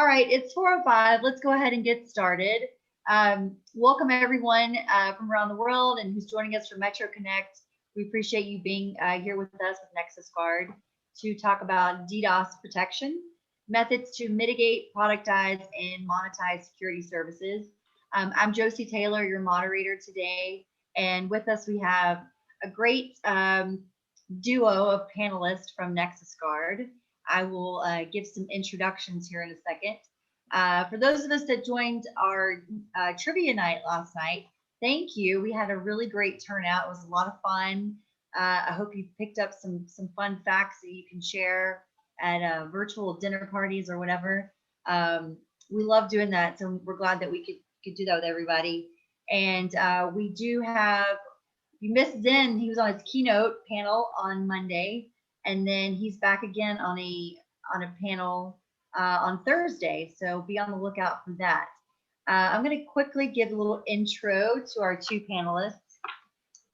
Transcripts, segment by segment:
All right, it's 4:05. Let's go ahead and get started. Welcome everyone from around the world and who's joining us from Metro Connect. We appreciate you being here with us with Nexusguard to talk about DDoS protection, methods to mitigate, productize, and monetize security services. I'm Josie Taylor, your moderator today, and with us we have a great duo of panelists from Nexusguard. I will give some introductions here in a second. For those of us that joined our trivia night last night, thank you. We had a really great turnout. It was a lot of fun. I hope you picked up some fun facts that you can share at virtual dinner parties or whatever. We love doing that, so we're glad that we could do that with everybody. And we do have, you missed Zen. He was on his keynote panel on Monday. And then he's back again on a panel on Thursday, so be on the lookout for that. I'm going to quickly give a little intro to our two panelists.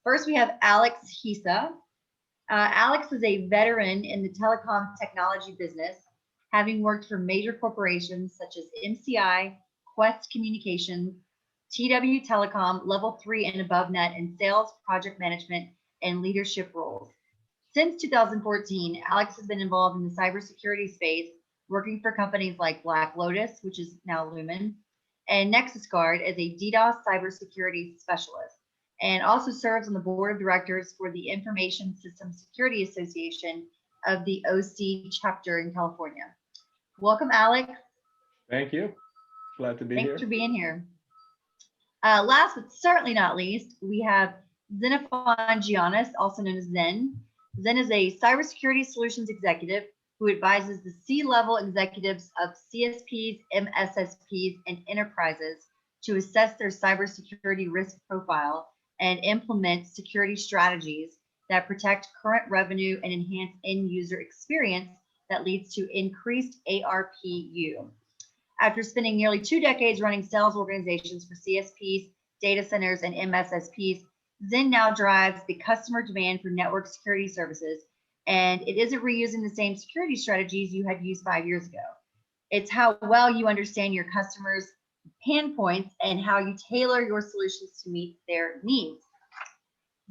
First, we have Alex Hisa. Alex is a veteran in the telecom technology business, having worked for major corporations such as MCI, Quest Communications, TW Telecom, Level 3 and above net, and sales, project management, and leadership roles. Since 2014, Alex has been involved in the cybersecurity space, working for companies like Black Lotus, which is now Lumen, and Nexusguard as a DDoS cybersecurity specialist, and also serves on the board of directors for the Information Systems Security Association of the OC chapter in California. Welcome, Alex. Thank you. Glad to be here. Thanks for being here. Last but certainly not least, we have Xenophon Giannis, also known as Zen. Zen is a cybersecurity solutions executive who advises the C-level executives of CSPs, MSSPs, and enterprises to assess their cybersecurity risk profile and implement security strategies that protect current revenue and enhance end-user experience that leads to increased ARPU. After spending nearly 2 decades running sales organizations for CSPs, data centers, and MSSPs, Zen now drives the customer demand for network security services, and it isn't reusing the same security strategies you had used 5 years ago. It's how well you understand your customers' pain points and how you tailor your solutions to meet their needs.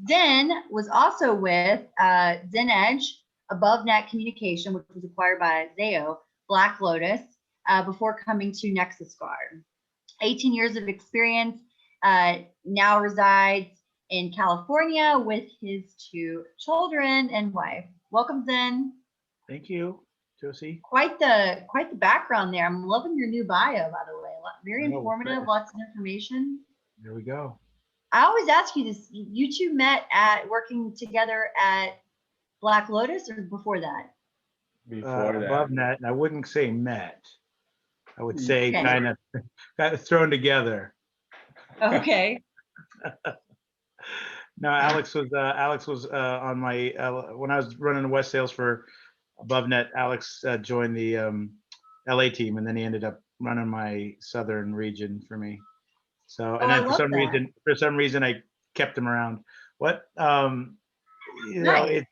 Zen was also with Zen Edge, Above Net Communication, which was acquired by Zayo, Black Lotus, before coming to Nexusguard. 18 years of experience, now resides in California with his 2 children and wife. Welcome, Zen. Thank you, Josie. Quite the background there. I'm loving your new bio, by the way. Very informative, lots of information. There we go. I always ask you this, you two met at working together at Black Lotus or before that? Before that. Above net, and I wouldn't say met. I would say kind of thrown together. Okay. No, Alex was on my when I was running the West Sales for AboveNet. Alex joined the LA team, and then he ended up running my Southern region for me. So, and then for some reason, I kept him around. What? You know, he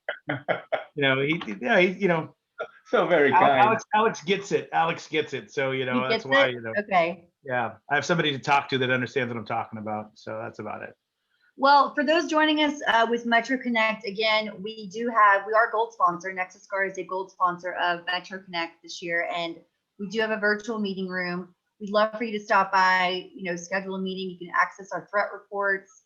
So very kind. Alex gets it. Alex gets it. So that's why Okay. Yeah, I have somebody to talk to that understands what I'm talking about. So that's about it. Well, for those joining us with Metro Connect, again, we are gold sponsor. Nexusguard is a gold sponsor of Metro Connect this year, and we do have a virtual meeting room. We'd love for you to stop by, schedule a meeting. You can access our threat reports,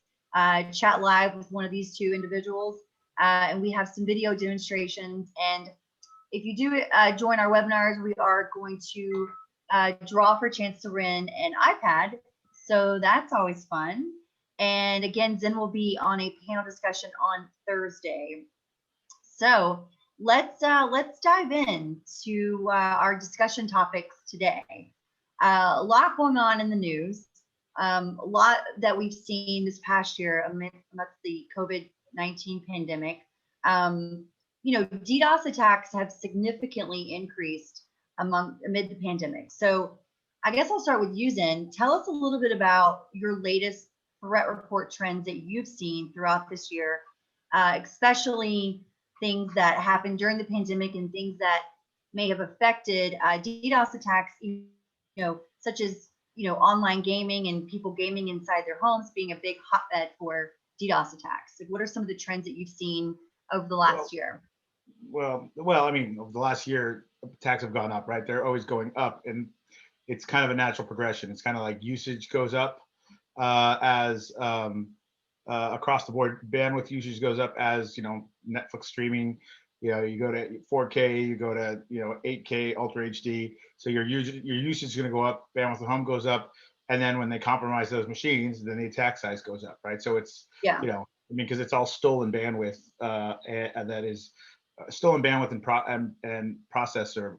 chat live with one of these 2 individuals, and we have some video demonstrations. And if you do join our webinars, we are going to draw for a chance to win an iPad. So that's always fun. And again, Zen will be on a panel discussion on Thursday. So let's dive in to our discussion topics today. A lot going on in the news, a lot that we've seen this past year amidst the COVID-19 pandemic. DDoS attacks have significantly increased amid the pandemic. So I guess I'll start with you, Zen. Tell us a little bit about your latest threat report trends that you've seen throughout this year, especially things that happened during the pandemic and things that may have affected DDoS attacks such as, online gaming and people gaming inside their homes being a big hotbed for DDoS attacks. Like, what are some of the trends that you've seen over the last year? Well, I mean, over the last year, attacks have gone up, right? They're always going up, and it's kind of a natural progression. It's kind of like usage goes up as across the board, bandwidth usage goes up as, Netflix streaming, you go to 4K, you go to, 8K, Ultra HD. So your usage is going to go up, bandwidth at home goes up. And then when they compromise those machines, then the attack size goes up, right? So it's, because it's all stolen bandwidth and that is stolen bandwidth and processor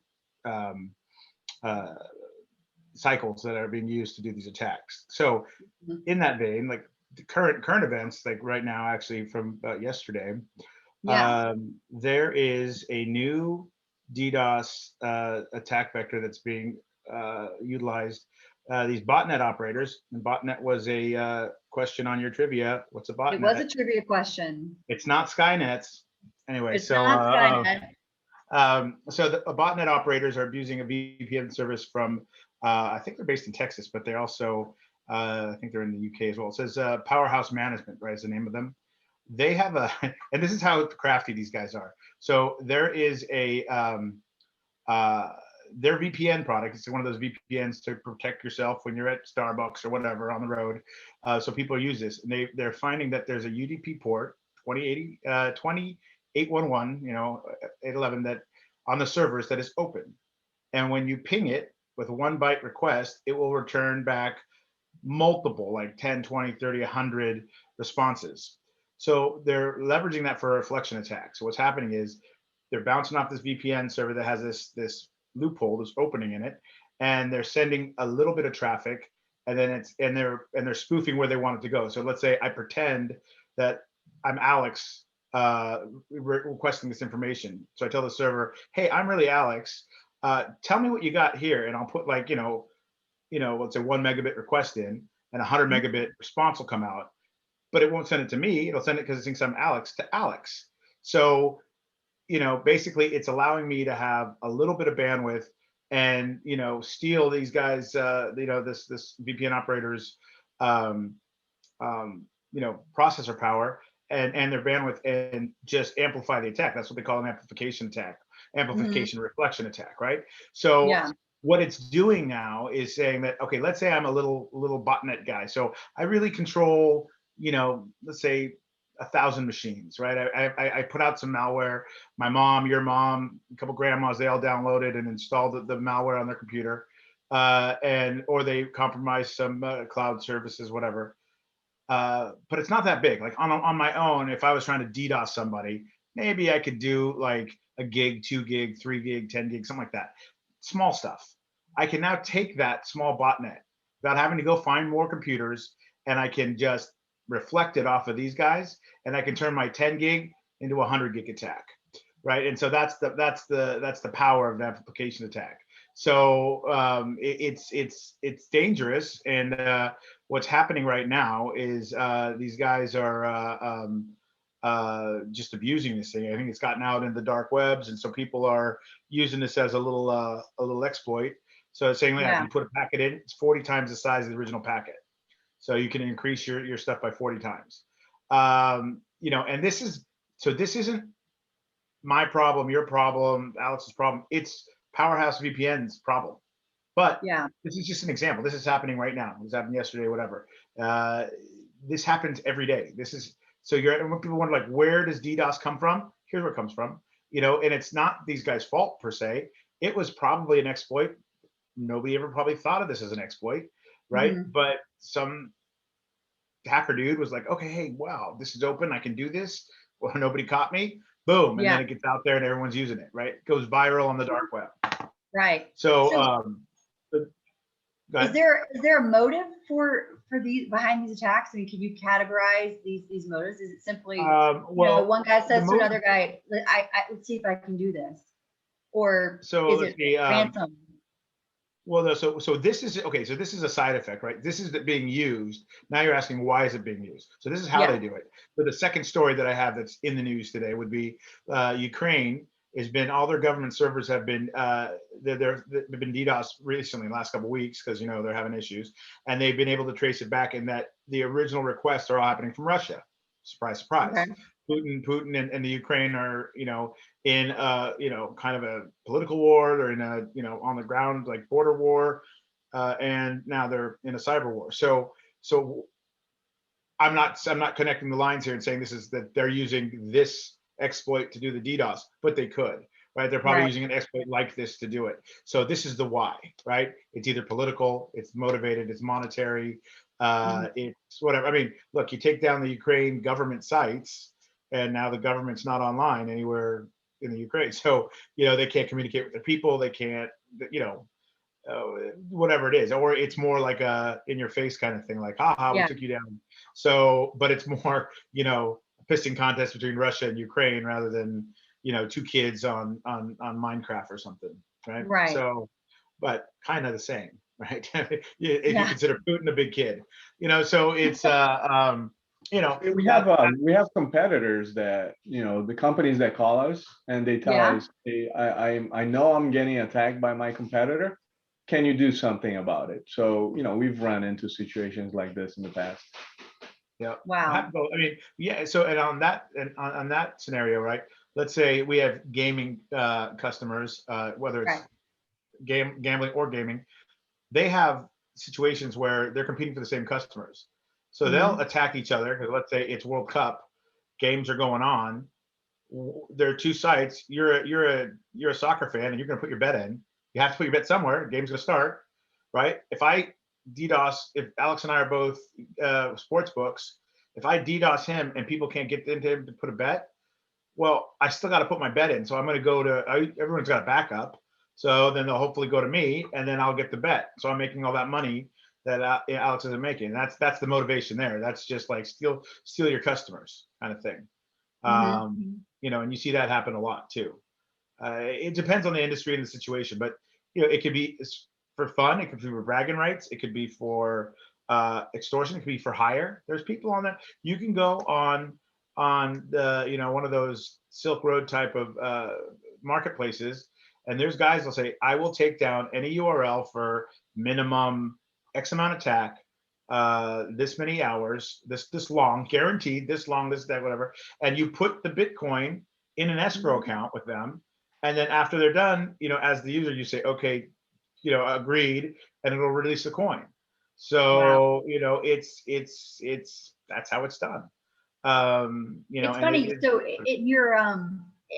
cycles that are being used to do these attacks. So in that vein, like the current events, like right now, actually from yesterday, there is a new DDoS attack vector that's being utilized. These botnet operators, and botnet was a question on your trivia. What's a botnet? It was a trivia question. It's not Skynet's. Anyway, it's not Skynet. So the botnet operators are abusing a VPN service from, I think they're based in Texas, but they also, I think they're in the UK as well. It says Powerhouse Management, right, is the name of them. They have a, and this is how crafty these guys are. So there is a, their VPN product. It's one of those VPNs to protect yourself when you're at Starbucks or whatever on the road. So people use this, and they're finding that there's a UDP port 20811, 811 that on the servers that is open. And when you ping it with a 1 byte request, it will return back multiple, like 10, 20, 30, 100 responses. So they're leveraging that for a reflection attack. So what's happening is they're bouncing off this VPN server that has this loophole, this opening in it, and they're sending a little bit of traffic, and then they're spoofing where they want it to go. So let's say I pretend that I'm Alex requesting this information. So I tell the server, hey, I'm really Alex. Tell me what you got here, and I'll put like, let's say 1 megabit request in, and 100 megabit response will come out. But it won't send it to me. It'll send it because it thinks I'm Alex to Alex. So, basically it's allowing me to have a little bit of bandwidth and, steal these guys, this VPN operator's, processor power and their bandwidth and just amplify the attack. That's what they call an amplification attack, amplification reflection attack, right? So what it's doing now is saying that, okay, let's say I'm a little botnet guy. So I really control, let's say 1,000 machines, right? I put out some malware. My mom, your mom, a couple grandmas, they all downloaded and installed the malware on their computer, or they compromised some cloud services, whatever. But it's not that big. Like on my own, if I was trying to DDoS somebody, maybe I could do like a gig, 2 gig, 3 gig, 10 gig, something like that. Small stuff. I can now take that small botnet without having to go find more computers, and I can just reflect it off of these guys, and I can turn my 10 gig into a 100 gig attack, right? And so that's the power of the amplification attack. So it's dangerous, and what's happening right now is these guys are just abusing this thing. I think it's gotten out in the dark webs, and so people are using this as a little exploit. So it's saying that if you put a packet in, it's 40 times the size of the original packet. So you can increase your stuff by 40 times. And this isn't my problem, your problem, Alex's problem. It's Powerhouse VPN's problem. But this is just an example. This is happening right now. This happened yesterday, whatever. This happens every day. When people wonder, like, where does DDoS come from? Here's where it comes from. And it's not these guys' fault per se. It was probably an exploit. Nobody ever probably thought of this as an exploit, right? But some hacker dude was like, okay, hey, wow, this is open. I can do this. Well, nobody caught me. Boom. And then it gets out there and everyone's using it, right? It goes viral on the dark web. Right. So is there a motive for these behind these attacks? I mean, can you categorize these motives? Is it simply one guy says to another guy, let's see if I can do this, or is it ransom? Well, no, so this is okay. So this is a side effect, right? This is being used. Now you're asking, why is it being used? So this is how they do it. So the second story that I have that's in the news today would be Ukraine has been all their government servers have been they've been DDoS recently, in the last couple of weeks, because they're having issues, and they've been able to trace it back, and that the original requests are all happening from Russia. Surprise, surprise. Okay. Putin and the Ukraine are, in kind of a political war. They're in a, on the ground, like border war, and now they're in a cyber war. So I'm not connecting the lines here and saying this is that they're using this exploit to do the DDoS, but they could, right? They're probably using an exploit like this to do it. So this is the why, right? It's either political, it's motivated, it's monetary, it's whatever. I mean, look, you take down the Ukraine government sites, and now the government's not online anywhere in the Ukraine. So, they can't communicate with their people. They can't, whatever it is, or it's more like a in your face kind of thing, like, haha, we took you down. So, but it's more, a pissing contest between Russia and Ukraine rather than, two kids on Minecraft or something, right? Right. So, but kind of the same, right? If you consider Putin a big kid, so it's we have competitors that, the companies that call us and they tell us, hey, I know I'm getting attacked by my competitor. Can you do something about it? So, we've run into situations like this in the past. Yeah. Wow. I mean, yeah. So, and on that scenario, right? Let's say we have gaming customers, whether it's gambling or gaming, they have situations where they're competing for the same customers. So they'll attack each other, because let's say it's World Cup, games are going on. There are two sites. You're a soccer fan, and you're going to put your bet in. You have to put your bet somewhere. Game's going to start, right? If I DDoS, if Alex and I are both sports books, if I DDoS him and people can't get into him to put a bet, well, I still got to put my bet in. So I'm going to go to, everyone's got a backup. So then they'll hopefully go to me, and then I'll get the bet. So I'm making all that money that Alex isn't making. That's the motivation there. That's just like steal your customers kind of thing. And you see that happen a lot too. It depends on the industry and the situation, but it could be for fun. It could be for bragging rights. It could be for extortion. It could be for hire. There's people on that. You can go on the one of those Silk Road type of marketplaces, and there's guys that'll say, I will take down any URL for minimum X amount of TAC, this many hours, this long, guaranteed, this long, this, that, whatever. And you put the Bitcoin in an escrow account with them. And then after they're done, as the user, you say, okay, agreed, and it'll release the coin. So, it's that's how it's done. It's funny. So in your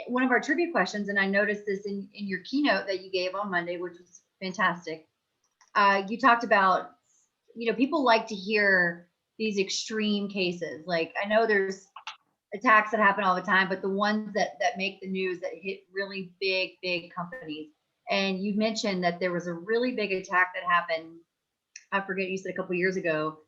one of our trivia questions, and I noticed this in your keynote that you gave on Monday, which was fantastic. You talked about, people like to hear these extreme cases. Like, I know there's attacks that happen all the time, but the ones that make the news, that hit really big companies. And you mentioned that there was a really big attack that happened, I forget, you said a couple years ago,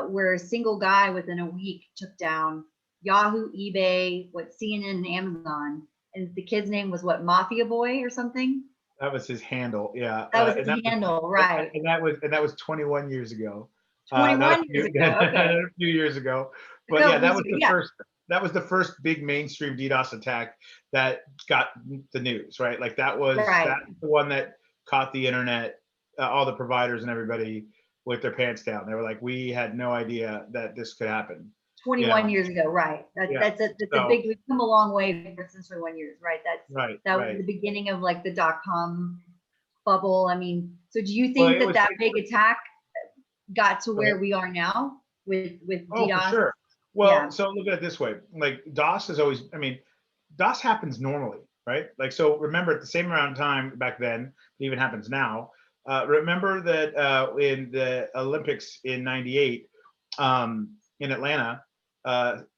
where a single guy within a week took down Yahoo, eBay, CNN, and Amazon. And the kid's name was what, Mafia Boy or something? That was his handle. Yeah. That was his handle, right. And that was 21 years ago. 21 years ago. Okay. A few years ago. But So yeah, that was the first big mainstream DDoS attack that got the news, right? Like that's the one that caught the internet, all the providers and everybody with their pants down. They were like, we had no idea that this could happen. 21 years ago, right? That's a big. We've come a long way since 21 years, right? That was the beginning of like the .com bubble. I mean, so do you think that big attack got to where we are now with DDoS? Oh, for sure. Well, so look at it this way: like DOS is always. I mean, DOS happens normally, right? Like, so remember, at the same amount of time back then, it even happens now. Remember that in the Olympics in '98 in Atlanta,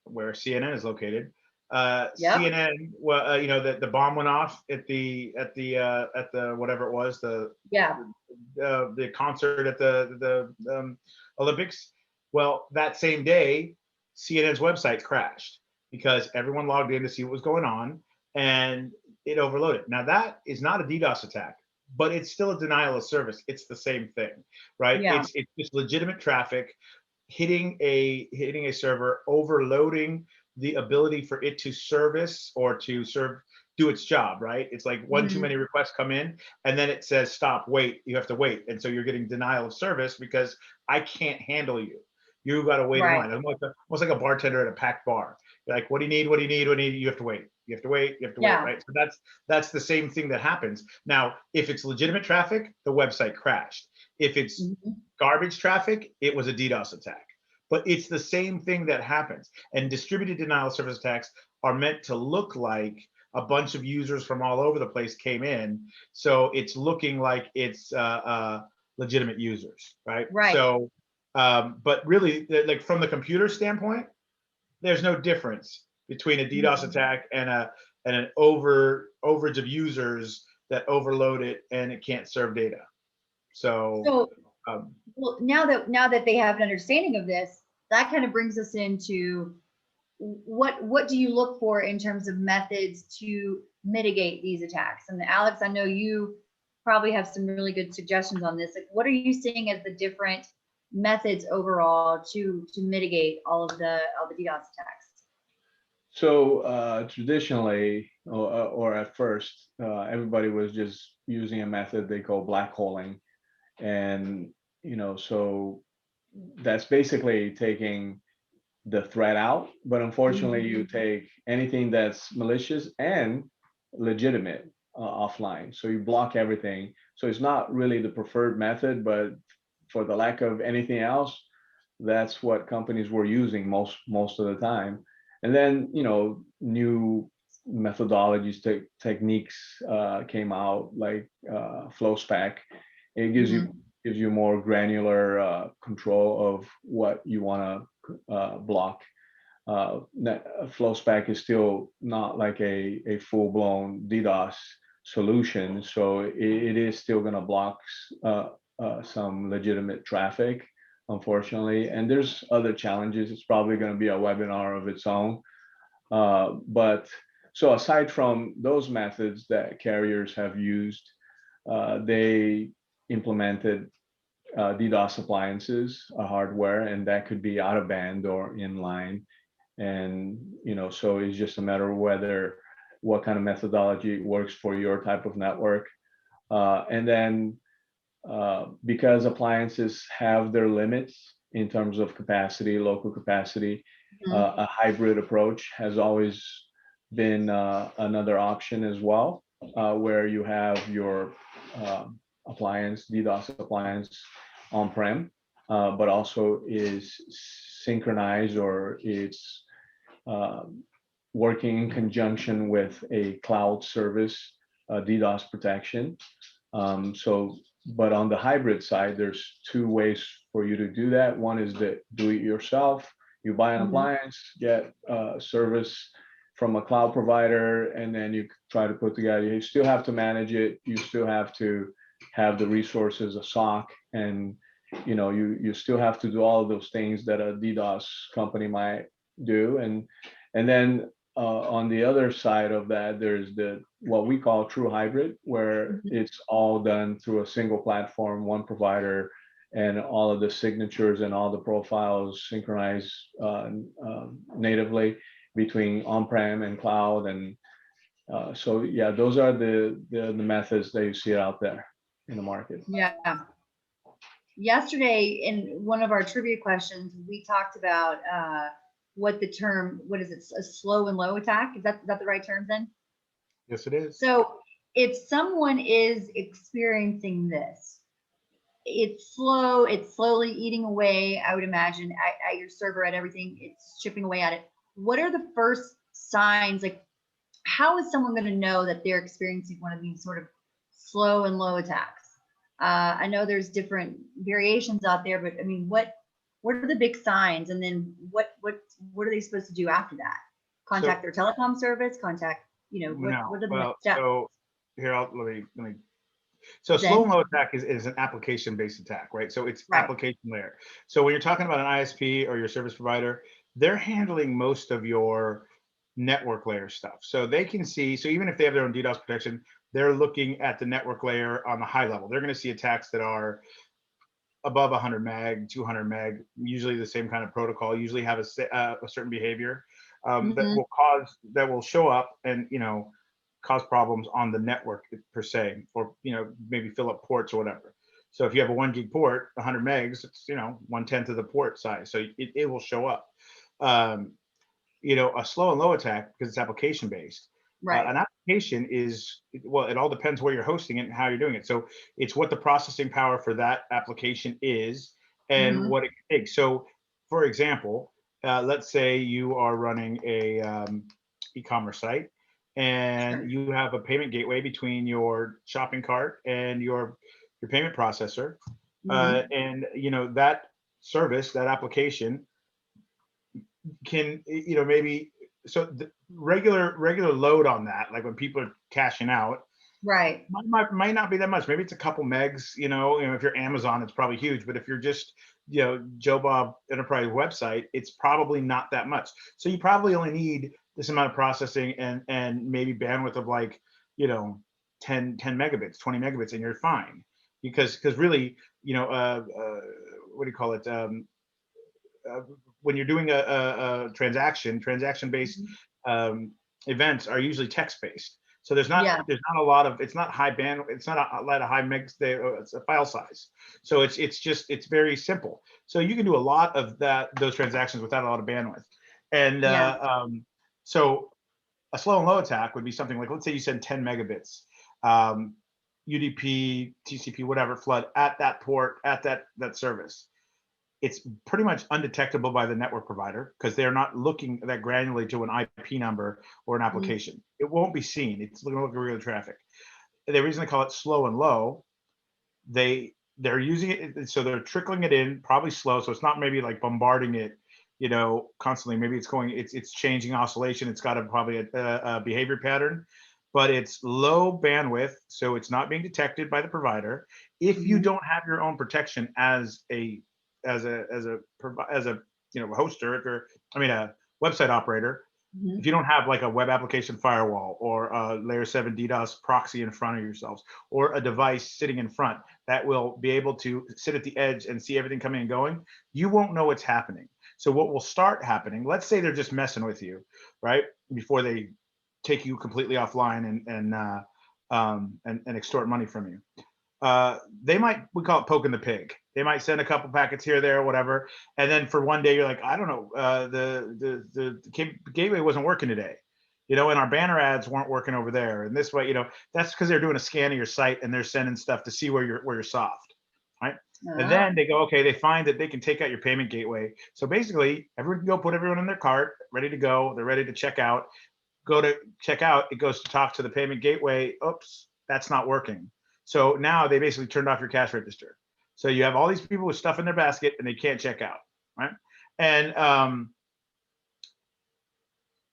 where CNN is located, CNN, well, the bomb went off at the whatever it was, the concert at the Olympics. Well, that same day, CNN's website crashed because everyone logged in to see what was going on, and it overloaded. Now that is not a DDoS attack, but it's still a denial of service. It's the same thing, right? Yeah. It's just legitimate traffic hitting a server, overloading the ability for it to service or to serve do its job, right? It's like one too Mhm. many requests come in, and then it says stop, wait, you have to wait, and so you're getting denial of service because I can't handle you. You got to wait in Right. line. Almost like a bartender at a packed bar. You're like, what do you need? What do you need? What do you need? You have to wait. You have to wait. You have to wait. Yeah. Right. So that's the same thing that happens. Now, if it's legitimate traffic, the website crashed. If it's Mhm. garbage traffic, it was a DDoS attack. But it's the same thing that happens. And distributed denial of service attacks are meant to look like a bunch of users from all over the place came in. So it's looking like it's legitimate users, right? Right. So, but really, like from the computer standpoint, there's no difference between a DDoS Mhm. attack and an overage of users that overload it and it can't serve data. So, So, um, well, now that they have an understanding of this, that kind of brings us into what do you look for in terms of methods to mitigate these attacks? And Alex, I know you probably have some really good suggestions on this. Like, what are you seeing as the different methods overall to mitigate all the DDoS attacks? So traditionally, or at first, everybody was just using a method they call black holing, and so that's basically taking the threat out. But unfortunately, Mhm. you take anything that's malicious and legitimate offline. So you block everything. So it's not really the preferred method, but for the lack of anything else, that's what companies were using most of the time. And then new methodologies, techniques came out, like FlowSpec. It gives you more granular control of what you want to block. FlowSpec is still not like a full-blown DDoS solution, so it is still going to block some legitimate traffic, unfortunately. And there's other challenges. It's probably going to be a webinar of its own. But so aside from those methods that carriers have used, they implemented DDoS appliances, hardware, and that could be out of band or inline. And so it's just a matter of what kind of methodology works for your type of network. And then because appliances have their limits in terms of capacity, local capacity, Mhm. a hybrid approach has always been another option as well, where you have your appliance, DDoS appliance on-prem, but also is synchronized, or it's working in conjunction with a cloud service, DDoS protection. But on the hybrid side, there's two ways for you to do that. One is that do it yourself. You buy an Mhm. appliance, get service from a cloud provider, and then you try to put together. You still have to manage it. You still have to have the resources, a SOC, and you still have to do all of those things that a DDoS company might do. And then on the other side of that, there's what we call true hybrid, where Mhm. it's all done through a single platform, one provider, and all of the signatures and all the profiles synchronized natively between on-prem and cloud. And so yeah, those are the methods that you see out there in the market. Yeah. Yesterday, in one of our trivia questions, we talked about what is it, a slow and low attack? Is that the right term then? yes, it is. So if someone is experiencing this, it's slow, it's slowly eating away, I would imagine, at your server, at everything, it's chipping away at it. What are the first signs? Like, how is someone going to know that they're experiencing one of these sort of slow and low attacks? I know there's different variations out there, but I mean, what are the big signs? And then what are they supposed to do after that? Contact their telecom service, contact, what are the next steps? So here, let me. So slow and Then, low attack is an application-based attack, right? So it's right. application layer. So when you're talking about an ISP or your service provider, they're handling most of your network layer stuff. So they can see, so even if they have their own DDoS protection, they're looking at the network layer on the high level. They're going to see attacks that are above 100 meg, 200 meg, usually the same kind of protocol, usually have a certain behavior that Mhm. will show up and cause problems on the network per se, or maybe fill up ports or whatever. So if you have a 1 gig port, 100 megs, it's 1/10 of the port size, so it will show up. A slow and low attack, because it's application based. Right. An application is, well, it all depends where you're hosting it and how you're doing it. So it's what the processing power for that application is and what it takes. So for example, let's say you are running a e-commerce site, and you have a payment gateway between your shopping cart and your payment processor. And that service, that application can, maybe, so the regular load on that, like when people are cashing out, right, might not be that much. Maybe it's a couple megs. If you're Amazon, it's probably huge. But if you're just Joe Bob Enterprise website, it's probably not that much. So you probably only need this amount of processing and maybe bandwidth of like 10 megabits, 20 megabits, and you're fine. Because really, what do you call it? When you're doing a transaction-based events are usually text-based. So there's not a lot of, it's not high bandwidth, it's not a lot of high megs there, it's a file size. So it's very simple. So you can do a lot of those transactions without a lot of bandwidth. And so a slow and low attack would be something like, let's say you send 10 megabits, UDP, TCP, whatever, flood at that port, at that service. It's pretty much undetectable by the network provider because they're not looking that granularly to an IP number or an application. It won't be seen. It's looking at regular traffic. The reason they call it slow and low, they're using it, so they're trickling it in, probably slow. So it's not maybe like bombarding it, constantly. Maybe it's changing oscillation. It's got probably a behavior pattern, but it's low bandwidth, so it's not being detected by the provider. If you don't have your own protection as a hoster, a website operator, if you don't have like a web application firewall or a layer 7 DDoS proxy in front of yourselves, or a device sitting in front that will be able to sit at the edge and see everything coming and going, you won't know what's happening. So what will start happening, let's say they're just messing with you, right? Before they take you completely offline and extort money from you. They might, we call it poking the pig. They might send a couple packets here, there, whatever, and then for one day you're like, I don't know, the gateway wasn't working today, and our banner ads weren't working over there, and this way, that's because they're doing a scan of your site and they're sending stuff to see where you're soft, right? And then they go, okay, they find that they can take out your payment gateway. So basically, everyone can go put everyone in their cart, ready to go. They're ready to check out. Go to check out. It goes to talk to the payment gateway. Oops, that's not working. So now they basically turned off your cash register. So you have all these people with stuff in their basket and they can't check out, right? And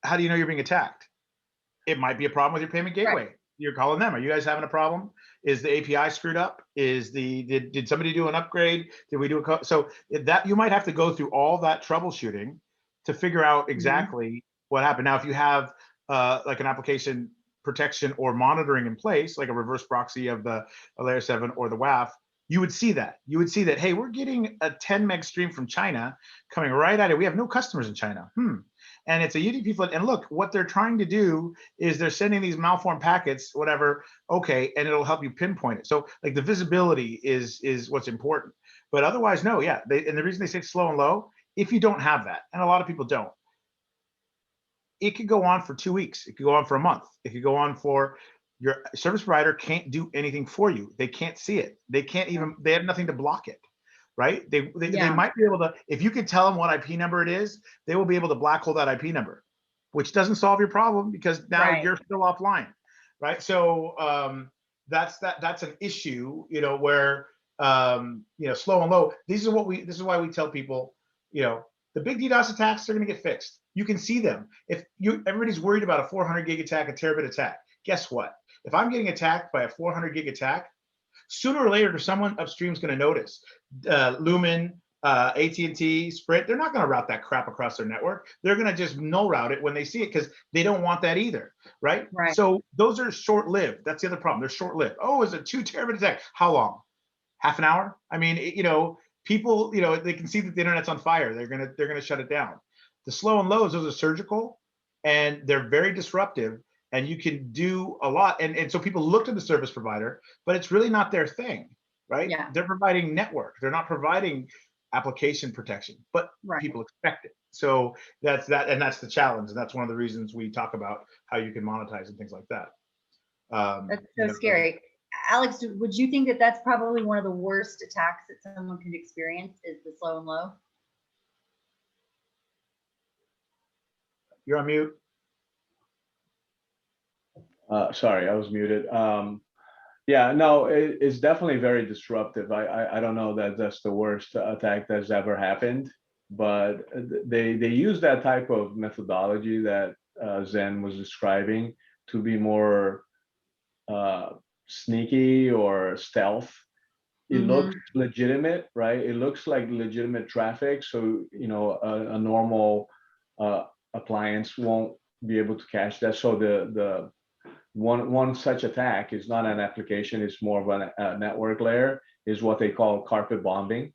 how do you know you're being attacked? It might be a problem with your payment gateway. Right. You're calling them. Are you guys having a problem? Is the API screwed up? Did somebody do an upgrade? Did we do so that you might have to go through all that troubleshooting to figure out exactly what happened. Now, if you have like an application protection or monitoring in place, like a reverse proxy of a layer 7 or the WAF, you would see that. You would see that, hey, we're getting a 10 meg stream from China coming right at it. We have no customers in China. And it's a UDP flood. And look, what they're trying to do is they're sending these malformed packets, whatever, okay, and it'll help you pinpoint it. So like the visibility is what's important. But otherwise, no, yeah. And the reason they say slow and low, if you don't have that, and a lot of people don't, it could go on for 2 weeks. It could go on for a month. It could go on for, your service provider can't do anything for you. They can't see it. They can't even, they have nothing to block it, right? They might be able to, if you could tell them what IP number it is, they will be able to black hole that IP number, which doesn't solve your problem because now you're still offline, right? So that's an issue, where, slow and low. This is why we tell people, the big DDoS attacks are going to get fixed. You can see them. Everybody's worried about a 400 gig attack, a terabit attack. Guess what? If I'm getting attacked by a 400 gig attack, sooner or later, someone upstream is going to notice. Lumen, AT&T, Sprint, they're not going to route that crap across their network. They're going to just null route it when they see it because they don't want that either, right? So those are short-lived. That's the other problem. They're short-lived. Oh, it's a 2 terabit attack. How long? Half an hour? I mean, people, they can see that the internet's on fire. They're gonna shut it down. The slow and lows, those are surgical, and they're very disruptive. and you can do a lot. And so people look to the service provider, but it's really not their thing, right? Yeah. They're providing network. They're not providing application protection, but Right. people expect it. So that's that, and that's the challenge. And that's one of the reasons we talk about how you can monetize and things like that. That's so scary. Alex, would you think that that's probably one of the worst attacks that someone could experience is the slow and low? You're on mute. Sorry, I was muted. Yeah, no, it's definitely very disruptive. I don't know that that's the worst attack that's ever happened, but they use that type of methodology that Zen was describing to be more sneaky or stealth. It looks legitimate, right? It looks like legitimate traffic. So, you know, a normal appliance won't be able to catch that. So the one such attack is not an application, it's more of a network layer, is what they call carpet bombing.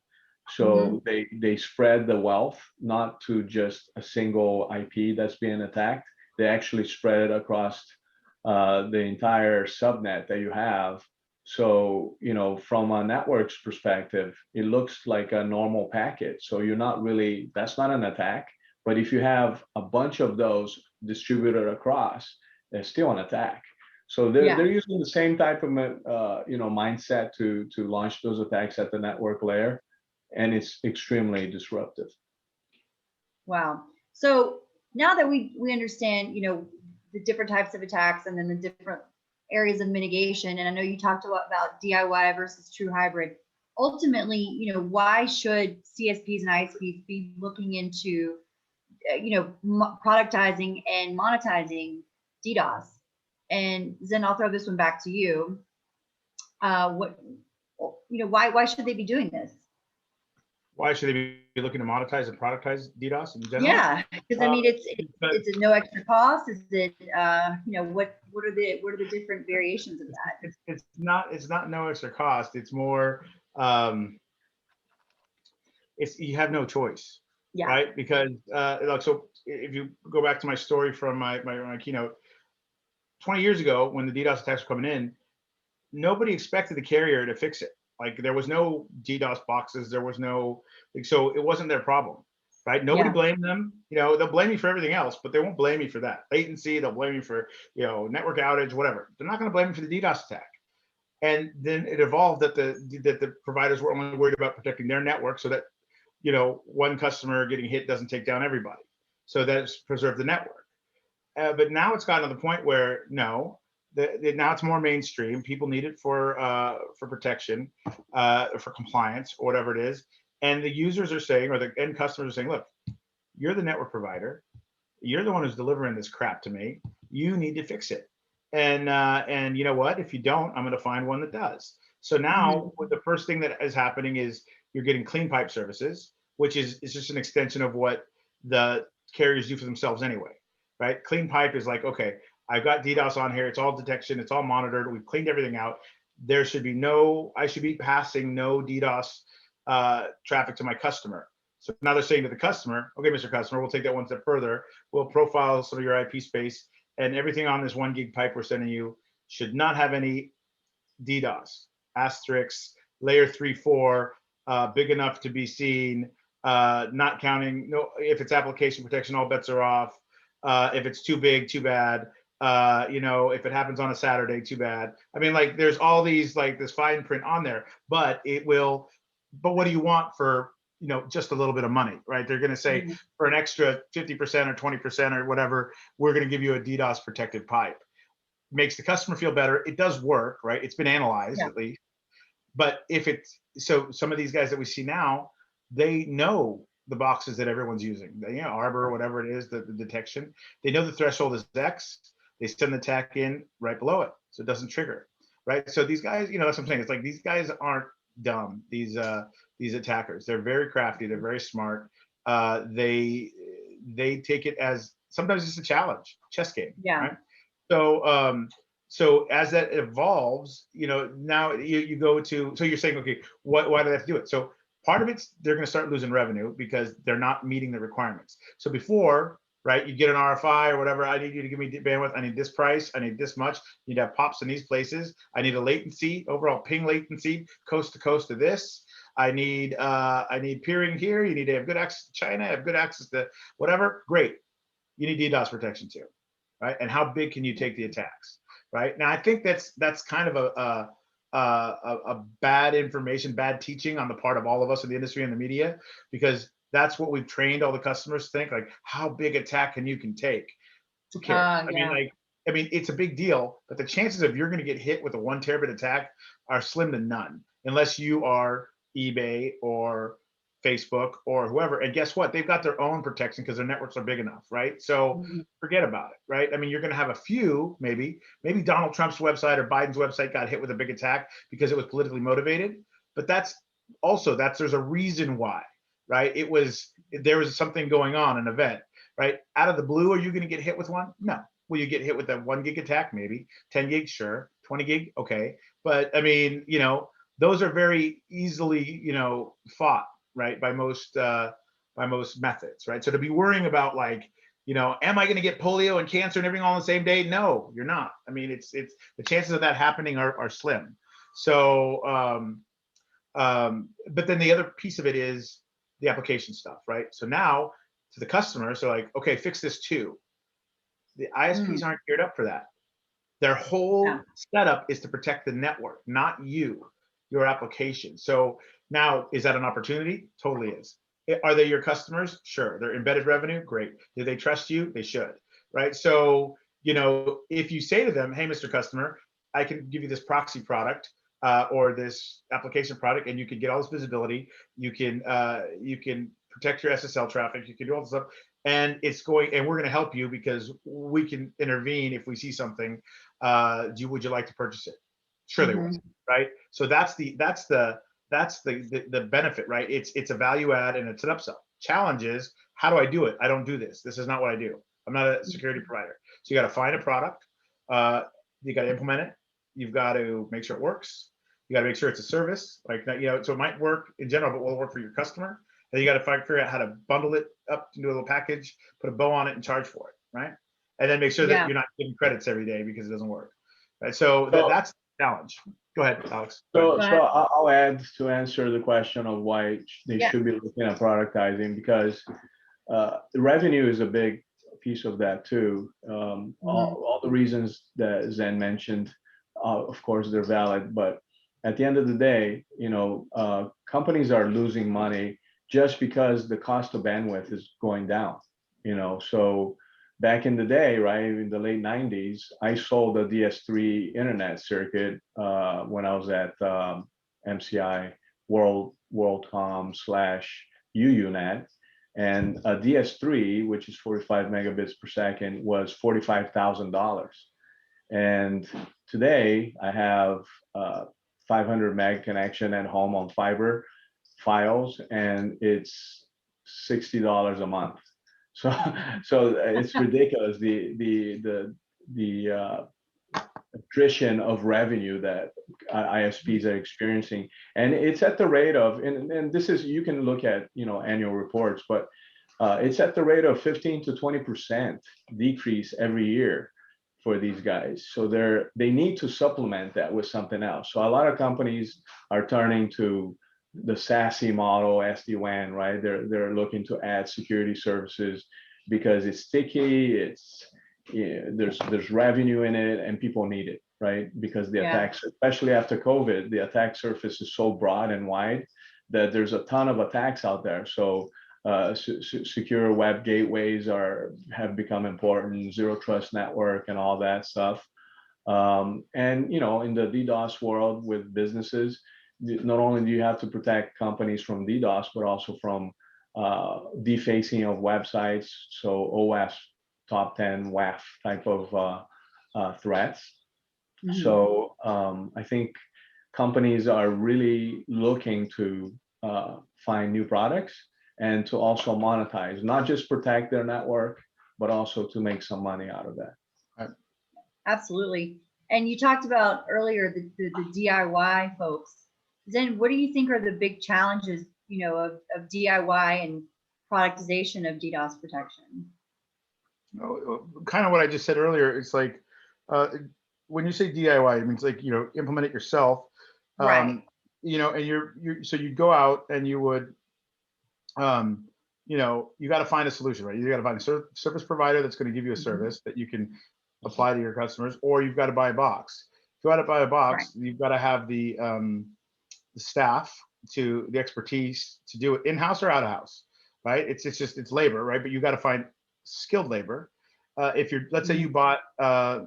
So they spread the wealth, not to just a single IP that's being attacked. They actually spread it across the entire subnet that you have. So, you know, from a network's perspective, it looks like a normal packet. So you're not really, that's not an attack. But if you have a bunch of those distributed across, it's still an attack. So they're using the same type of you know, mindset to launch those attacks at the network layer, and it's extremely disruptive. Wow. So now that we understand, you know, the different types of attacks and then the different areas of mitigation, and I know you talked a lot about DIY versus true hybrid. Ultimately, you know, why should CSPs and ISPs be looking into, you know, productizing and monetizing DDoS? And Zen, I'll throw this one back to you. What, you know, why should they be doing this? Why should they be looking to monetize and productize DDoS in general? Yeah, because I mean, it's a no extra cost. Is it, you know, what are the different variations of that? It's not no extra cost. It's more, it's you have no choice, right? Because like, so if you go back to my story from my keynote, 20 years ago when the DDoS attacks were coming in, nobody expected the carrier to fix it. Like there was no DDoS boxes, there was no, like, so it wasn't their problem, right? Nobody blamed them. You know, they'll blame you for everything else, but they won't blame you for that. Latency, they'll blame you for, you know, network outage, whatever. They're not going to blame you for the DDoS attack. And then it evolved that the providers were only worried about protecting their network so that, you know, one customer getting hit doesn't take down everybody. So that's preserved the network. But now it's gotten to the point where no, now it's more mainstream. People need it for protection, for compliance, or whatever it is. And the users are saying, or the end customers are saying, look, you're the network provider. You're the one who's delivering this crap to me. You need to fix it. And you know what? If you don't, I'm going to find one that does. So now the first thing that is happening is you're getting clean pipe services, which is just an extension of what the carriers do for themselves anyway, right? Clean pipe is like, okay, I've got DDoS on here. It's all detection. It's all monitored. We've cleaned everything out. There should be no, I should be passing no DDoS traffic to my customer. So now they're saying to the customer, okay, Mr. Customer, we'll take that one step further. We'll profile some of your IP space, and everything on this 1 gig pipe we're sending you should not have any DDoS, asterisks, layer 3, 4, big enough to be seen, not counting, no, if it's application protection, all bets are off. If it's too big, too bad. You know, if it happens on a Saturday, too bad. I mean, like, there's all these, like, this fine print on there, but it will, but what do you want for, you know, just a little bit of money, right? They're going to say for an extra 50% or 20% or whatever, we're going to give you a DDoS protected pipe. Makes the customer feel better. It does work, right? It's been analyzed at least. But if it's, so some of these guys that we see now, they know the boxes that everyone's using, you know, Arbor or whatever it is, the detection. They know the threshold is X. They send the attack in right below it, so it doesn't trigger, right? So these guys, you know, that's what I'm saying. It's like these guys aren't dumb. These attackers, they're very crafty. They're very smart. They take it as sometimes it's a challenge, chess game. Right? So so as that evolves, you know, now you go to, so you're saying, okay, why do they have to do it? So part of it's they're going to start losing revenue because they're not meeting the requirements. So before, right? You get an RFI or whatever. I need you to give me bandwidth. I need this price. I need this much. You need to have pops in these places. I need a latency, overall ping latency, coast to coast to this. I need peering here. You need to have good access to China, have good access to whatever. Great. You need DDoS protection too, right? And how big can you take the attacks, right? Now, I think that's kind of a bad information, bad teaching on the part of all of us in the industry and the media, because that's what we've trained all the customers to think, like, how big attack can take? Who cares? Yeah. I mean, it's a big deal, but the chances of you're going to get hit with a 1 terabit attack are slim to none, unless you are eBay or Facebook or whoever. And guess what? They've got their own protection because their networks are big enough, right? So forget about it, right? I mean, you're going to have a few, maybe Donald Trump's website or Biden's website got hit with a big attack because it was politically motivated. But there's a reason why, right? There was something going on, an event, right? Out of the blue, are you going to get hit with one? No. Will you get hit with a 1 gig attack? Maybe 10 gig, sure. 20 gig, okay. But I mean, those are very easily, fought, right, by most methods, right? So to be worrying about, like, am I going to get polio and cancer and everything all on the same day? No, you're not. I mean, it's the chances of that happening are slim. So, but then the other piece of it is the application stuff, right? So now to the customer, so like, okay, fix this too. The ISPs aren't geared up for that. Their whole setup is to protect the network, not your application. So now, is that an opportunity? Totally is. Are they your customers? Sure. They're embedded revenue? Great. Do they trust you? They should, right? So, if you say to them, hey, Mr. Customer, I can give you this proxy product or this application product, and you can get all this visibility. You can protect your SSL traffic. You can do all this stuff. And we're going to help you because we can intervene if we see something. Would you like to purchase it? Sure, they will, right? So that's the benefit, right? It's a value add and it's an upsell. Challenge is, how do I do it? I don't do this. This is not what I do. I'm not a security provider. So you got to find a product. You got to implement it. You've got to make sure it works. You got to make sure it's a service, like that. So it might work in general, but will work for your customer. And you got to figure out how to bundle it up into a little package, put a bow on it, and charge for it, right? And then make sure that you're not getting credits every day because it doesn't work, right? So that's the challenge. Go ahead, Alex. So I'll add to answer the question of why they should be looking at productizing, because the revenue is a big piece of that too. All the reasons that Zen mentioned, of course, they're valid, but at the end of the day, companies are losing money just because the cost of bandwidth is going down. So back in the day, right, in the late 90s, I sold a DS3 internet circuit when I was at MCI WorldCom/UUNet, and a DS3, which is 45 megabits per second, was $45,000. And today I have 500 meg connection at home on fiber files, and it's $60 a month. So it's ridiculous, the attrition of revenue that ISPs are experiencing, and it's at the rate of, and this is, you can look at annual reports, but it's at the rate of 15 to 20% decrease every year for these guys. So they need to supplement that with something else. So a lot of companies are turning to the SASE model, SD-WAN, right? They're looking to add security services because it's sticky, there's revenue in it, and people need it, right? Because the attacks, especially after COVID, the attack surface is so broad and wide that there's a ton of attacks out there. So secure web gateways have become important, zero trust network and all that stuff. And in the DDoS world with businesses, not only do you have to protect companies from DDoS, but also from defacing of websites, so OS top 10 WAF type of threats. So I think companies are really looking to find new products and to also monetize, not just protect their network, but also to make some money out of that. Right. Absolutely. And you talked about earlier the DIY folks. Zen, what do you think are the big challenges, of DIY and productization of DDoS protection? kind of what I just said earlier. It's like when you say DIY, it means like, implement it yourself. Right. And so you'd go out and you would, you got to find a solution, right? You got to find a service provider that's going to give you a service that you can apply to your customers, or you've got to buy a box. If you got to buy a box, you've got to have the staff, to the expertise to do it in-house or out-of-house, right? It's labor, right? But you got to find skilled labor. If you're, let's say you bought, a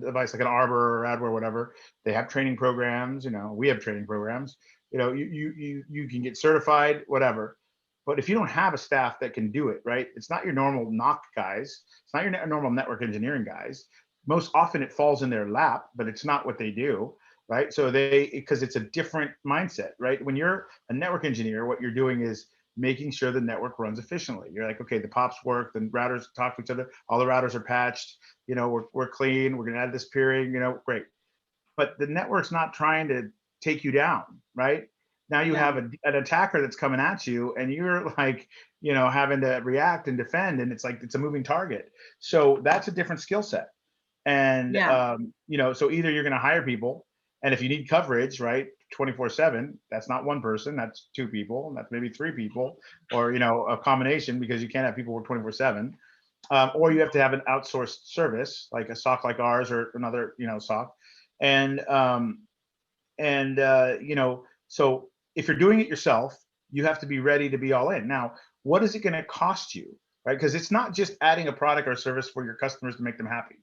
device like an Arbor or Adware or whatever, they have training programs. We have training programs. You can get certified, whatever. But if you don't have a staff that can do it, right? It's not your normal NOC guys. It's not your normal network engineering guys. Most often it falls in their lap, but it's not what they do, right? So because it's a different mindset, right? When you're a network engineer, what you're doing is making sure the network runs efficiently. You're like, okay, the POPs work, the routers talk to each other, all the routers are patched, we're clean, we're gonna add this peering, great. But the network's not trying to take you down, right? Now you have an attacker that's coming at you, and you're like, having to react and defend, and it's like it's a moving target. So that's a different skill set. And so either you're going to hire people, and if you need coverage, right, 24/7, that's not one person, that's two people, that's maybe three people, or a combination, because you can't have people work 24/7. Or you have to have an outsourced service like a SOC like ours, or another SOC. So if you're doing it yourself, you have to be ready to be all in. Now, what is it going to cost you, right? Because it's not just adding a product or service for your customers to make them happy.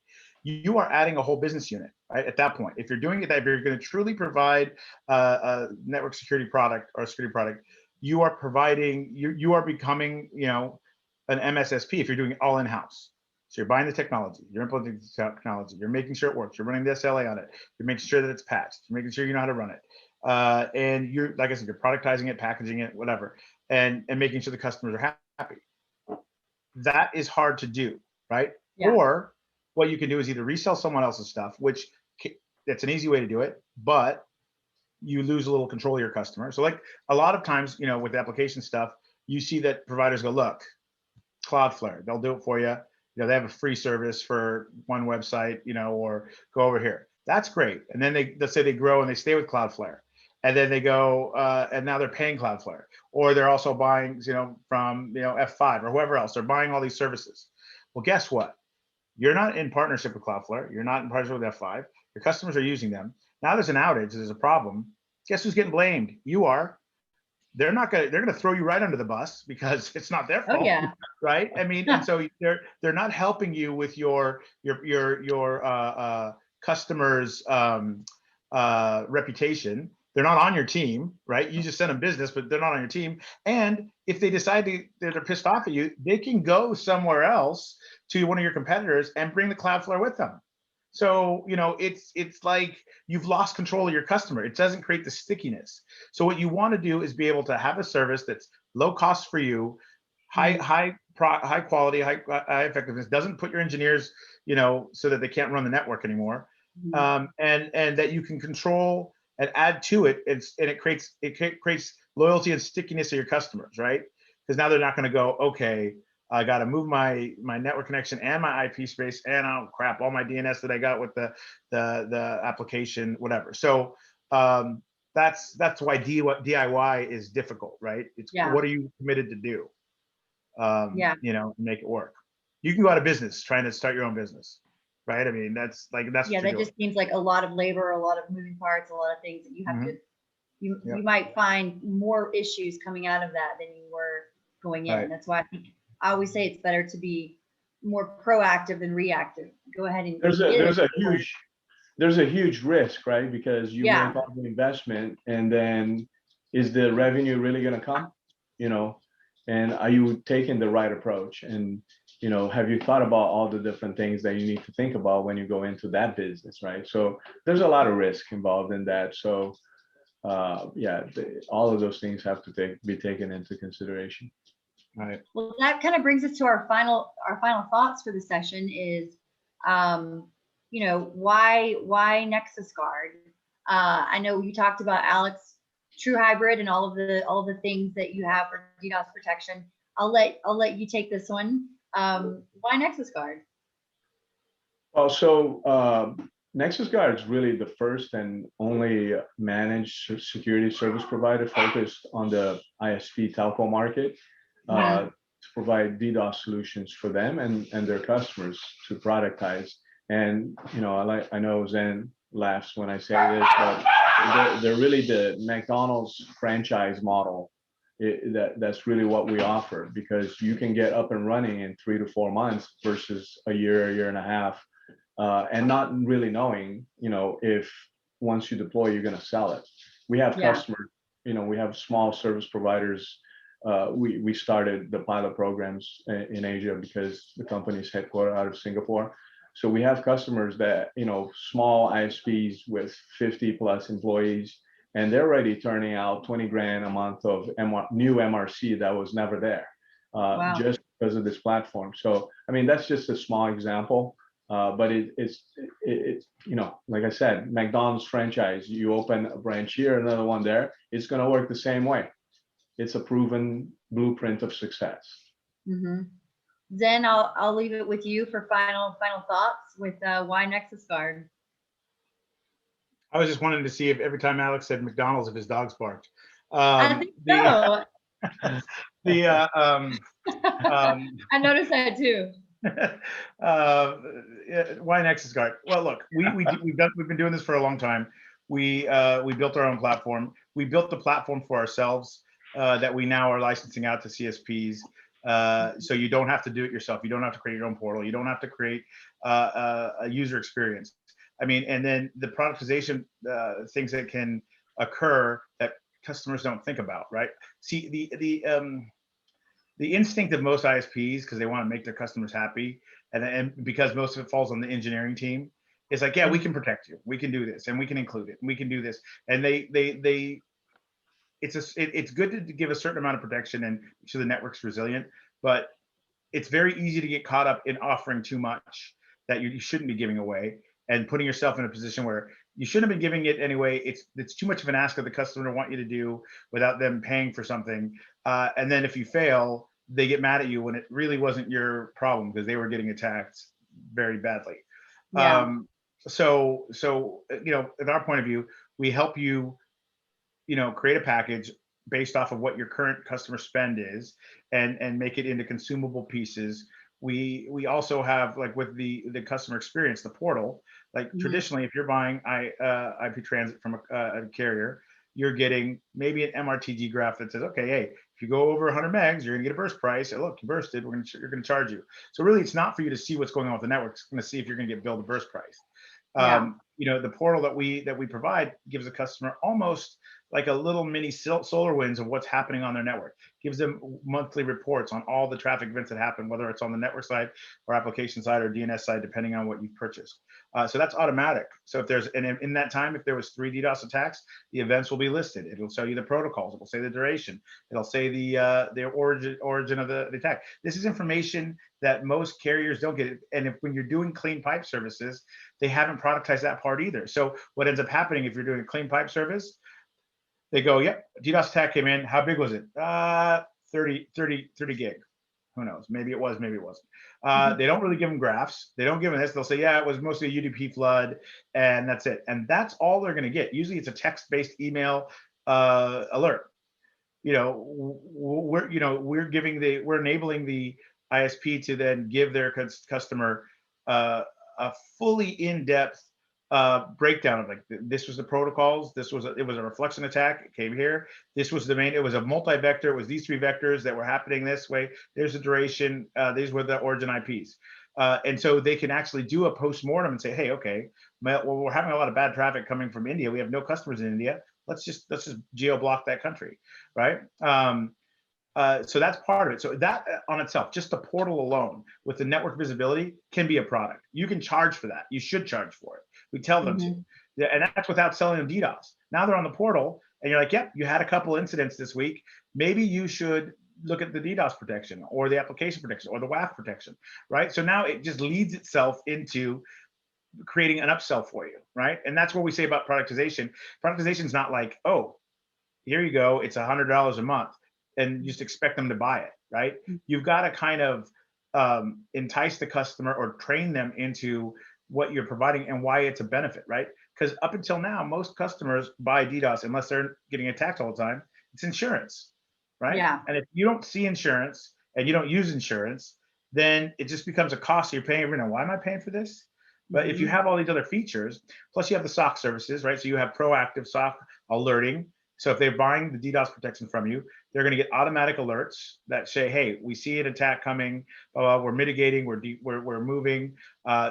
You are adding a whole business unit, right? At that point, if you're doing it, that if you're going to truly provide a network security product or a security product, you are providing, you are becoming, an MSSP if you're doing it all in-house. So you're buying the technology, you're implementing the technology, you're making sure it works, you're running the SLA on it, you're making sure that it's patched, you're making sure you know how to run it. And you're, like I said, you're productizing it, packaging it, whatever, and making sure the customers are happy. That is hard to do, right? Yeah. Or what you can do is either resell someone else's stuff, which that's an easy way to do it, but you lose a little control of your customer. So like a lot of times, with application stuff, you see that providers go, look, Cloudflare, they'll do it for you. They have a free service for one website, or go over here. That's great. And then let's say they grow and they stay with Cloudflare. And then they go, and now they're paying Cloudflare, or they're also buying, from, F5 or whoever else. They're buying all these services. Well, guess what? You're not in partnership with Cloudflare. You're not in partnership with F5. Your customers are using them. Now there's an outage. There's a problem. Guess who's getting blamed? You are. They're gonna throw you right under the bus because it's not their fault, right? I mean, and so they're not helping you with your customers' reputation. They're not on your team, right? You just send them business, but they're not on your team. And if they decide they're pissed off at you, they can go somewhere else to one of your competitors and bring the Cloudflare with them. So, it's like you've lost control of your customer. It doesn't create the stickiness. So what you want to do is be able to have a service that's low cost for you, high quality, high effectiveness, doesn't put your engineers, so that they can't run the network anymore. And that you can control and add to it, and it creates loyalty and stickiness of your customers, right? Because now they're not going to go, okay, I got to move my network connection and my IP space, and oh crap, all my DNS that I got with the application, whatever. So that's why DIY is difficult, right? It's what are you committed to do? Make it work. You can go out of business trying to start your own business, right? I mean, that's that just seems like a lot of labor, a lot of moving parts, a lot of things that you have to. You might find more issues coming out of that than you were going in. Right. That's why I always say it's better to be more proactive than reactive. Go ahead and there's a huge risk, right? Because you make all the investment, and then is the revenue really going to come? And are you taking the right approach? And have you thought about all the different things that you need to think about when you go into that business, right? So there's a lot of risk involved in that. So all of those things have to be taken into consideration. Right. Well, that kind of brings us to our final thoughts for the session is, why Nexusguard? I know you talked about, Alex, true hybrid and all of the things that you have for DDoS protection. I'll let you take this one. Why Nexusguard? Well, so Nexusguard is really the first and only managed security service provider focused on the ISP telco market to provide DDoS solutions for them and their customers to productize. And I know Zen laughs when I say this, but they're really the McDonald's franchise model. That's really what we offer, because you can get up and running in 3 to 4 months versus a year and a half. And not really knowing, if once you deploy, you're going to sell it. We have customers, we have small service providers. We started the pilot programs in Asia because the company is headquartered out of Singapore. So we have customers that, small ISPs with 50 plus employees, and they're already turning out 20 grand a month of new MRC that was never there, just because of this platform. So, I mean, that's just a small example. But it's like I said, McDonald's franchise, you open a branch here, another one there, it's going to work the same way. It's a proven blueprint of success. Zen, I'll leave it with you for final thoughts with why Nexusguard. I was just wanting to see if every time Alex said McDonald's, if his dogs barked. I think so. I noticed that too. Why Nexusguard? Well, look, we've been doing this for a long time. We built our own platform. We built the platform for ourselves that we now are licensing out to CSPs. So you don't have to do it yourself. You don't have to create your own portal. You don't have to create a user experience. I mean, and then the productization things that can occur that customers don't think about, right? See, the instinct of most ISPs, because they want to make their customers happy, and because most of it falls on the engineering team, is like, yeah, we can protect you, we can do this, and we can include it, and we can do this, and it's good to give a certain amount of protection and make sure the network's resilient, but it's very easy to get caught up in offering too much that you shouldn't be giving away, and putting yourself in a position where you shouldn't have been giving it anyway. It's too much of an ask of the customer to want you to do without them paying for something. And then if you fail, they get mad at you when it really wasn't your problem because they were getting attacked very badly. So in our point of view, we help you, create a package based off of what your current customer spend is, and make it into consumable pieces. We also have, like, with the customer experience, the portal, like traditionally, if you're buying IP transit from a carrier, you're getting maybe an MRTG graph that says, okay, hey, if you go over 100 megs, you're gonna get a burst price. And look, you bursted, you're gonna charge you. So really, it's not for you to see what's going on with the network. It's gonna see if you're gonna get billed a burst price. The portal that we provide gives the customer almost like a little mini SolarWinds of what's happening on their network. Gives them monthly reports on all the traffic events that happen, whether it's on the network side or application side or DNS side, depending on what you've purchased. So that's automatic. So if there's, and in that time, if there was 3 DDoS attacks, the events will be listed. It'll show you the protocols. It will say the duration. It'll say the origin of the attack. This is information that most carriers don't get. And when you're doing clean pipe services, they haven't productized that part either. So what ends up happening if you're doing a clean pipe service, they go, yep, DDoS attack came in. How big was it? 30 gig. Who knows? Maybe it was, maybe it wasn't. They don't really give them graphs. They don't give them this. They'll say, yeah, it was mostly a UDP flood, and that's it. And that's all they're going to get. Usually it's a text-based email alert. We're enabling the ISP to then give their customer a fully in-depth breakdown of, like, this was the protocols, it was a reflection attack, it came here, this was the main, it was a multi-vector, it was these 3 vectors that were happening this way, there's the duration, these were the origin IPs. And so they can actually do a post-mortem and say, hey, okay, well, we're having a lot of bad traffic coming from India, we have no customers in India, let's just geo-block that country, right? So that's part of it. So that on itself, just the portal alone with the network visibility can be a product. You can charge for that. You should charge for it. We tell them to. Yeah, and that's without selling them DDoS. Now they're on the portal and you're like, yep, you had a couple incidents this week. Maybe you should look at the DDoS protection or the application protection or the WAF protection, right? So now it just leads itself into creating an upsell for you, right? And that's what we say about productization. Productization is not like, oh, here you go, it's $100 a month, and just expect them to buy it, right? You've got to kind of entice the customer or train them into what you're providing and why it's a benefit, right? Because up until now, most customers buy DDoS unless they're getting attacked all the time. It's insurance, right? Yeah. And if you don't see insurance and you don't use insurance, then it just becomes a cost. So you're paying every now. Why am I paying for this? But if you have all these other features, plus you have the SOC services, right? So you have proactive SOC alerting. So if they're buying the DDoS protection from you, they're going to get automatic alerts that say, "Hey, we see an attack coming. We're mitigating. We're moving."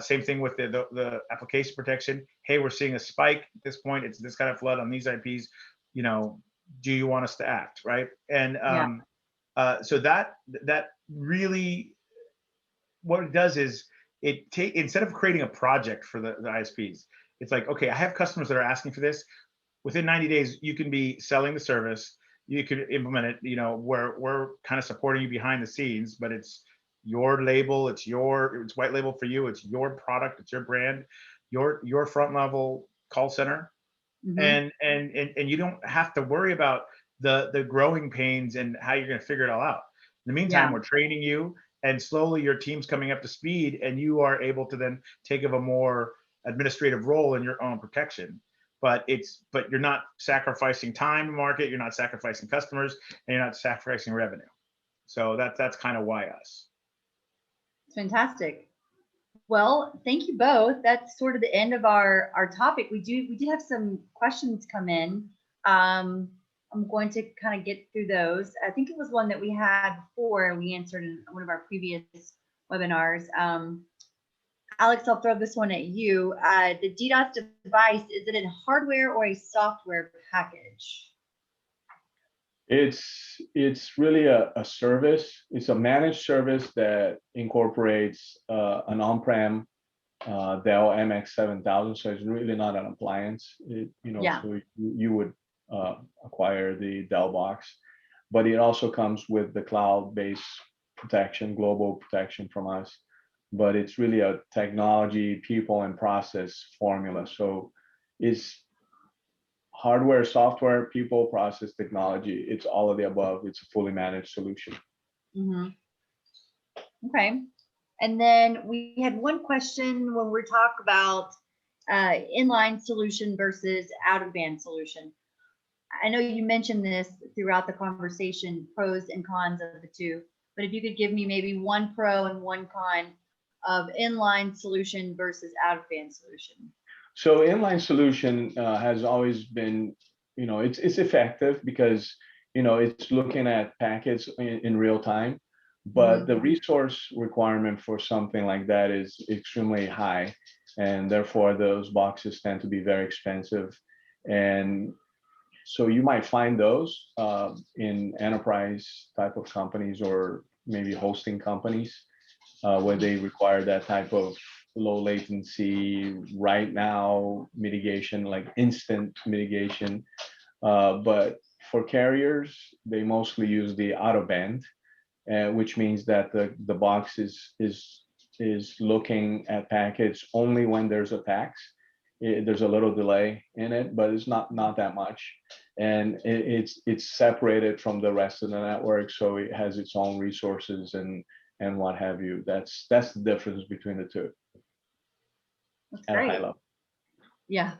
Same thing with the application protection. "Hey, we're seeing a spike at this point. It's this kind of flood on these IPs. You know, do you want us to act?" Right? And so that really, what it does is instead of creating a project for the ISPs, it's like, okay, I have customers that are asking for this. Within 90 days, you can be selling the service. You could implement it. You know, we're kind of supporting you behind the scenes, but it's your label. It's white label for you. It's your product. It's your brand. Your front level call center, and you don't have to worry about the growing pains and how you're going to figure it all out. In the meantime, we're training you, and slowly your team's coming up to speed, and you are able to then take a more administrative role in your own protection. But you're not sacrificing time to market, you're not sacrificing customers, and you're not sacrificing revenue. So that's kind of why us. It's fantastic. Well, thank you both. That's sort of the end of our topic. We did have some questions come in. I'm going to kind of get through those. I think it was one that we had before we answered in one of our previous webinars. Alex, I'll throw this one at you. The DDoS device, is it a hardware or a software package? It's really a service. It's a managed service that incorporates an on-prem Dell MX7000. So it's really not an appliance. So you would acquire the Dell box, but it also comes with the cloud-based protection, global protection from us. But it's really a technology, people, and process formula. So it's hardware, software, people, process, technology. It's all of the above. It's a fully managed solution. Okay. And then we had one question when we talk about inline solution versus out-of-band solution. I know you mentioned this throughout the conversation, pros and cons of the two, but if you could give me maybe one pro and one con of inline solution versus out-of-band solution. So inline solution has always been, it's effective because, it's looking at packets in real time, but the resource requirement for something like that is extremely high. And therefore those boxes tend to be very expensive. And so you might find those in enterprise type of companies or maybe hosting companies where they require that type of low latency right now mitigation, like instant mitigation. But for carriers, they mostly use the out of band, which means that the box is looking at packets only when there's attacks. There's a little delay in it, but it's not that much, and it's separated from the rest of the network, so it has its own resources and what have you. That's the difference between the two. That's great. At a high level. Yeah.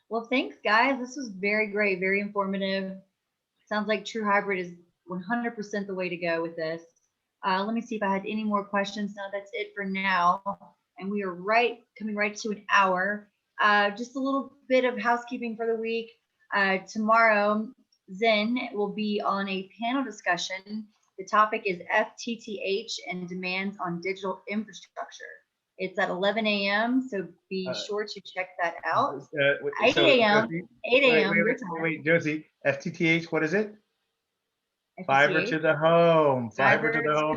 Well, thanks, guys. This was very great, very informative. Sounds like True Hybrid is 100% the way to go with this. Let me see if I had any more questions. No, that's it for now. And we are coming right to an hour. Just a little bit of housekeeping for the week. Tomorrow, Zen will be on a panel discussion. The topic is FTTH and demands on digital infrastructure. It's at 11 a.m., so be sure to check that out. 8 a.m. 8 a.m. Wait, Josie, FTTH, what is it? FTTH? Fiber to the home. Fiber to the home.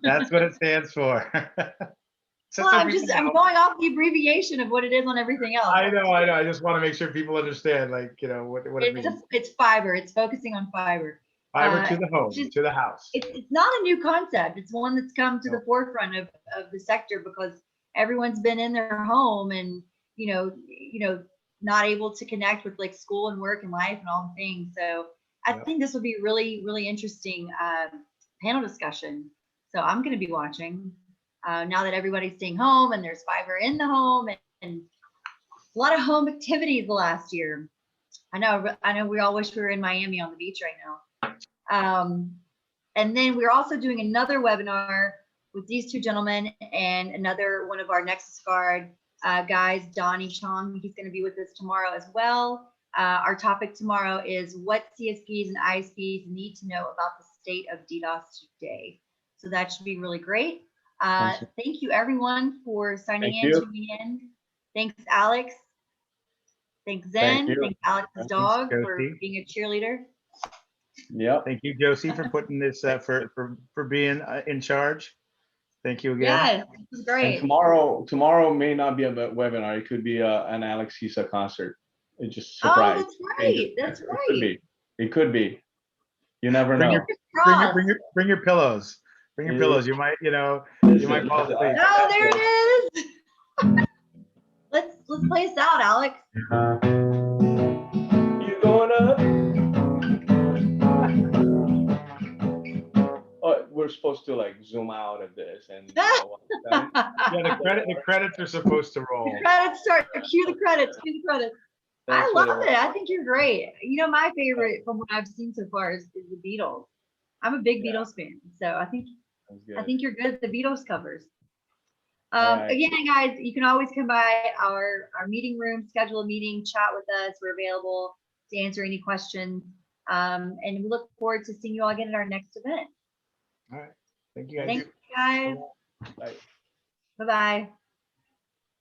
That's what it stands for. Well, I'm going off the abbreviation of what it is on everything else. I know. I just want to make sure people understand, what it means. It's fiber. It's focusing on fiber. Fiber to the home, to the house. It's not a new concept. It's one that's come to the forefront of the sector because everyone's been in their home and not able to connect with like school and work and life and all the things. So I think this would be really, really interesting panel discussion. So I'm going to be watching now that everybody's staying home and there's fiber in the home and a lot of home activities the last year. I know we all wish we were in Miami on the beach right now. And then we're also doing another webinar with these two gentlemen and another one of our Nexusguard guys, Donnie Chong. He's going to be with us tomorrow as well. Our topic tomorrow is what CSPs and ISPs need to know about the state of DDoS today. So that should be really great. Thank you everyone for signing in, tuning in. Thanks, Alex. Thanks, Zen. Thanks, Alex's dog for being a cheerleader. Yep. Thank you, Josie, for putting this for being in charge. Thank you again. Yes, this is great. And tomorrow may not be a webinar. It could be an Alex Hisa concert. It just surprised. Oh, that's right. That's right. It could be. You never know. Bring your pillows. Bring your pillows. You might, you might fall asleep. Oh, there it is. Let's play us out, Alex. You going up? Oh, we're supposed to like zoom out of this and. Yeah, the credits are supposed to roll. The credits start. Cue the credits. Cue the credits. I love it. I think you're great. My favorite from what I've seen so far is the Beatles. I'm a big Beatles fan, so I think you're good at the Beatles covers. Right. Again, guys, you can always come by our meeting room, schedule a meeting, chat with us. We're available to answer any questions, and we look forward to seeing you all again at our next event. All right. Thank you, guys. Thank you, guys. Bye. Bye-bye.